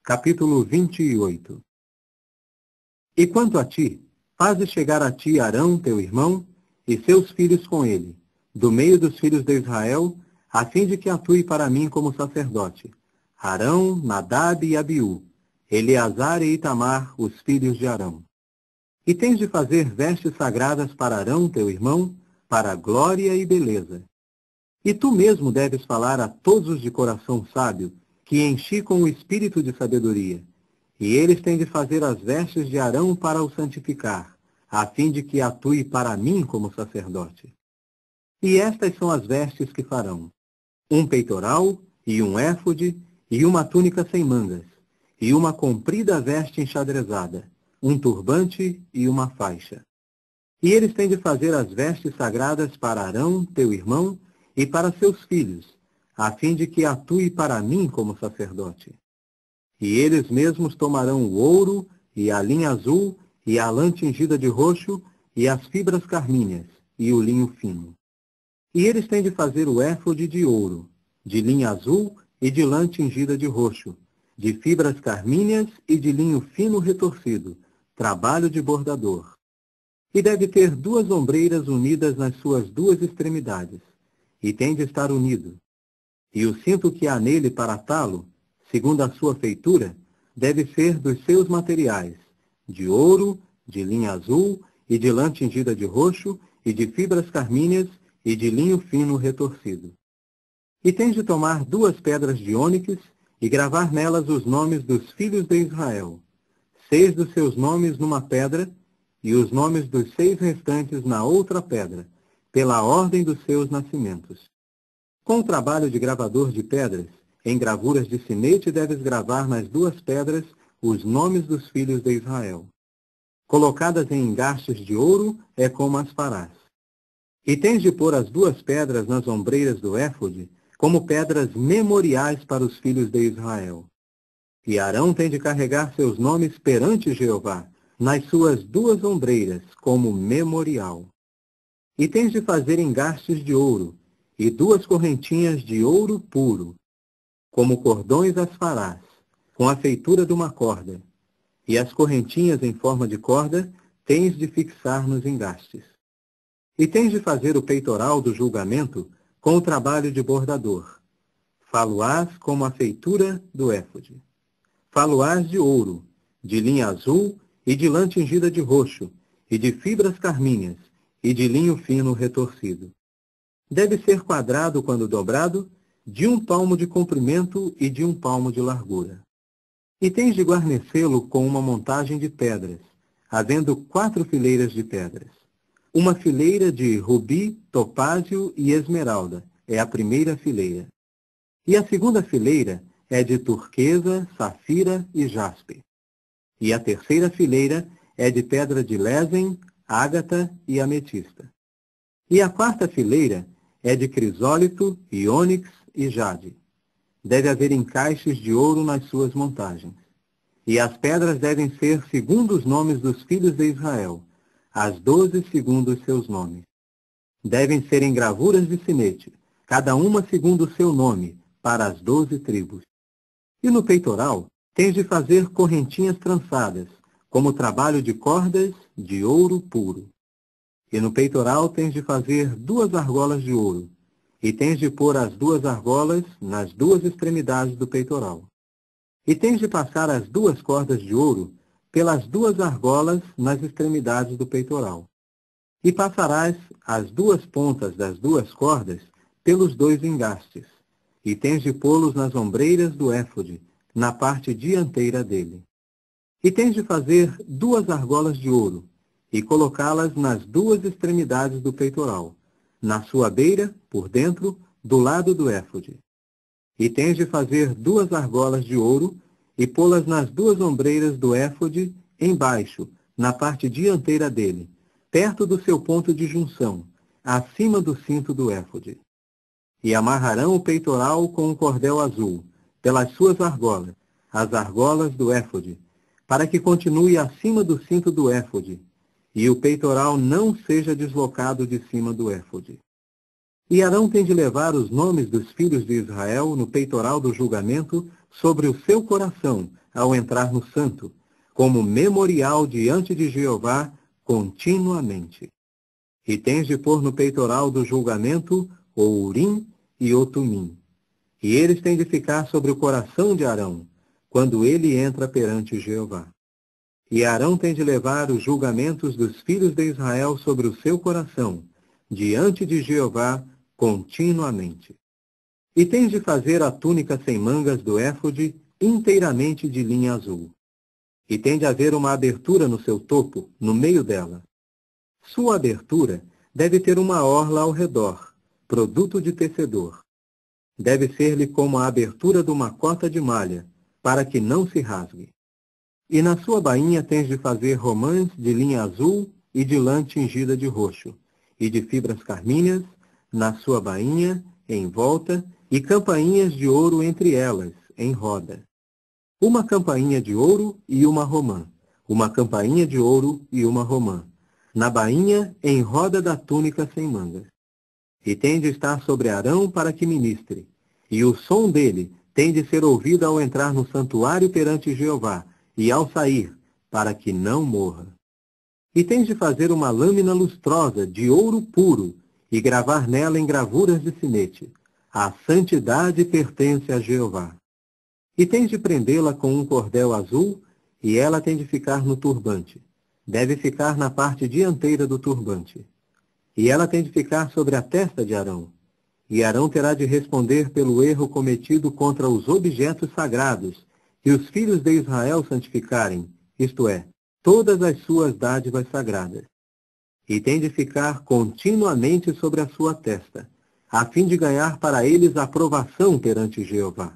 Capítulo 28. E quanto a ti, faze chegar a ti Arão, teu irmão, e seus filhos com ele, do meio dos filhos de Israel, a fim de que atue para mim como sacerdote. Arão, Nadab e Abiú, Eleazar e Itamar, os filhos de Arão. E tens de fazer vestes sagradas para Arão, teu irmão, para glória e beleza. E tu mesmo deves falar a todos os de coração sábio, que enchi com o espírito de sabedoria. E eles têm de fazer as vestes de Arão para o santificar, a fim de que atue para mim como sacerdote. E estas são as vestes que farão: um peitoral, e um éfode, e uma túnica sem mangas, e uma comprida veste enxadrezada, um turbante e uma faixa. E eles têm de fazer as vestes sagradas para Arão, teu irmão, e para seus filhos, a fim de que atue para mim como sacerdote. E eles mesmos tomarão o ouro, e a linha azul, e a lã tingida de roxo, e as fibras carmíneas, e o linho fino. E eles têm de fazer o éfode de ouro, de linha azul e de lã tingida de roxo, de fibras carmíneas e de linho fino retorcido, trabalho de bordador. E deve ter 2 ombreiras unidas nas suas 2 extremidades, e tem de estar unido. E o cinto que há nele para atá-lo, segundo a sua feitura, deve ser dos seus materiais, de ouro, de linha azul, e de lã tingida de roxo, e de fibras carmíneas, e de linho fino retorcido. E tens de tomar 2 pedras de ônix, e gravar nelas os nomes dos filhos de Israel, 6 dos seus nomes numa pedra, e os nomes dos 6 restantes na outra pedra, pela ordem dos seus nascimentos. Com o trabalho de gravador de pedras, em gravuras de sinete deves gravar nas 2 pedras os nomes dos filhos de Israel. Colocadas em engastes de ouro é como as farás. E tens de pôr as 2 pedras nas ombreiras do éfode, como pedras memoriais para os filhos de Israel. E Arão tem de carregar seus nomes perante Jeová, nas suas 2 ombreiras, como memorial. E tens de fazer engastes de ouro, e 2 correntinhas de ouro puro. Como cordões as farás, com a feitura de uma corda. E as correntinhas em forma de corda tens de fixar nos engastes. E tens de fazer o peitoral do julgamento com o trabalho de bordador. Fá-lo-ás como a feitura do éfode. Fá-lo-ás de ouro, de linha azul e de lã tingida de roxo, e de fibras carmíneas, e de linho fino retorcido. Deve ser quadrado quando dobrado, de 1 palmo de comprimento e de 1 palmo de largura. E tens de guarnecê-lo com uma montagem de pedras, havendo 4 fileiras de pedras. Uma fileira de rubi, topázio e esmeralda é a primeira fileira. E a segunda fileira é de turquesa, safira e jaspe. E a terceira fileira é de pedra de lésem, ágata e ametista. E a 4ª fileira é de crisólito, e ônix e jade. Deve haver encaixes de ouro nas suas montagens. E as pedras devem ser segundo os nomes dos filhos de Israel, as 12 segundo os seus nomes. Devem ser em gravuras de sinete, cada uma segundo o seu nome, para as 12 tribos. E no peitoral, tens de fazer correntinhas trançadas, como trabalho de cordas de ouro puro. E no peitoral tens de fazer 2 argolas de ouro, e tens de pôr as 2 argolas nas 2 extremidades do peitoral. E tens de passar as 2 cordas de ouro pelas 2 argolas nas extremidades do peitoral. E passarás as 2 pontas das 2 cordas pelos 2 engastes, e tens de pô-los nas ombreiras do éfode, na parte dianteira dele. E tens de fazer 2 argolas de ouro, e colocá-las nas 2 extremidades do peitoral, na sua beira, por dentro, do lado do éfode. E tens de fazer 2 argolas de ouro, e pô-las nas 2 ombreiras do éfode, embaixo, na parte dianteira dele, perto do seu ponto de junção, acima do cinto do éfode. E amarrarão o peitoral com um cordel azul, pelas suas argolas, as argolas do éfode, para que continue acima do cinto do éfode, e o peitoral não seja deslocado de cima do éfode. E Arão tem de levar os nomes dos filhos de Israel no peitoral do julgamento sobre o seu coração ao entrar no santo, como memorial diante de Jeová continuamente. E tens de pôr no peitoral do julgamento o Urim e o Tumim. E eles têm de ficar sobre o coração de Arão, quando ele entra perante Jeová. E Arão tem de levar os julgamentos dos filhos de Israel sobre o seu coração, diante de Jeová continuamente. E tens de fazer a túnica sem mangas do éfode inteiramente de linha azul. E tem de haver uma abertura no seu topo, no meio dela. Sua abertura deve ter uma orla ao redor, produto de tecedor. Deve ser-lhe como a abertura de uma cota de malha, para que não se rasgue. E na sua bainha tens de fazer romãs de linha azul e de lã tingida de roxo, e de fibras carmíneas, na sua bainha, em volta, e campainhas de ouro entre elas, em roda. Uma campainha de ouro e uma romã, uma campainha de ouro e uma romã, na bainha em roda da túnica sem mangas. E tem de estar sobre Arão para que ministre, e o som dele tem de ser ouvido ao entrar no santuário perante Jeová, e ao sair, para que não morra. E tens de fazer uma lâmina lustrosa de ouro puro, e gravar nela em gravuras de sinete. A santidade pertence a Jeová. E tens de prendê-la com um cordel azul, e ela tem de ficar no turbante. Deve ficar na parte dianteira do turbante. E ela tem de ficar sobre a testa de Arão. E Arão terá de responder pelo erro cometido contra os objetos sagrados que os filhos de Israel santificarem, isto é, todas as suas dádivas sagradas. E tem de ficar continuamente sobre a sua testa, a fim de ganhar para eles aprovação perante Jeová.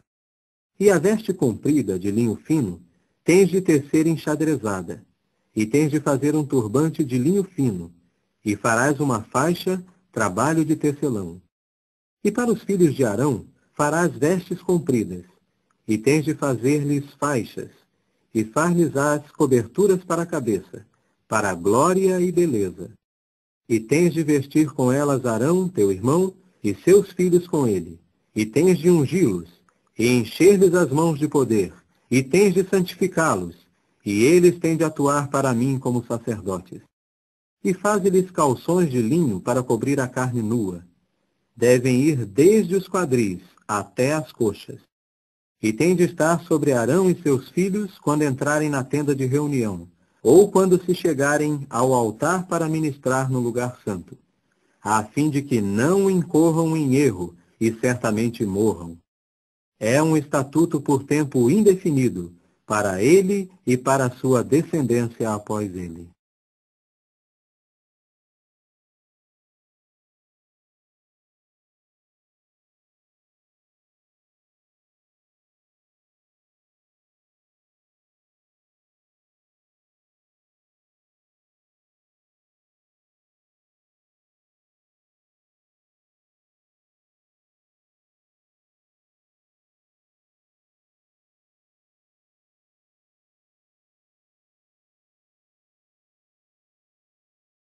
E a veste comprida de linho fino tens de tecer enxadrezada, e tens de fazer um turbante de linho fino, e farás uma faixa, trabalho de tecelão. E para os filhos de Arão farás vestes compridas, e tens de fazer-lhes faixas, e far-lhes-ás coberturas para a cabeça, para a glória e beleza. E tens de vestir com elas Arão, teu irmão, e seus filhos com ele, e tens de ungí-los, e encher-lhes as mãos de poder, e tens de santificá-los, e eles têm de atuar para mim como sacerdotes. E faze-lhes calções de linho para cobrir a carne nua. Devem ir desde os quadris até as coxas. E tem de estar sobre Arão e seus filhos quando entrarem na tenda de reunião, ou quando se chegarem ao altar para ministrar no lugar santo, a fim de que não incorram em erro e certamente morram. É um estatuto por tempo indefinido, para ele e para a sua descendência após ele.